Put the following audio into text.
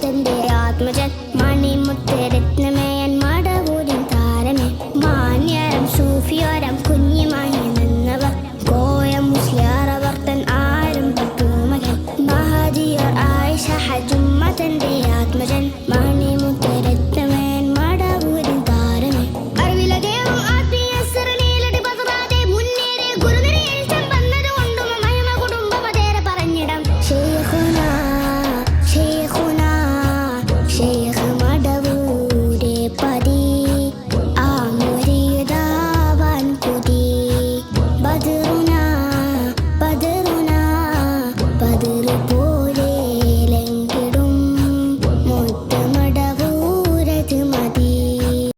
തന്റെ ആത്മജൻ മണിമുത്തരത്നമേയൻ മടവൂരിൻ താരമേ മാന്യരം സൂഫിയോരം കുഞ്ഞിമായി നിന്നവർ കോയ മുസ്ലിയാറവർ തൻ ആരംഭപ്പൂമകൻ മഹദിയോർ ആയിഷ ഹജുമ്മ തന്റെ ആത്മജൻ മണിമുത്തരത്നമേയൻ മടവൂരിൻ താരമേ അറിവിലദേവും ആത്മീയ സിറനീലടി ബദറാതെ മുന്നേറെ ഗുരുനിരയിൽ ചെമ്പന്നത് കൊണ്ടും മഹിമ കുടുംബമതേറെ പറഞ്ഞിടം ശൈഖുനാ ശൈഖുനാ ശൈഖ് മടവൂരെ പതി ആ മുരീദാവാൻ കുതി ബദറുനാ ബദറുനാ ബദറു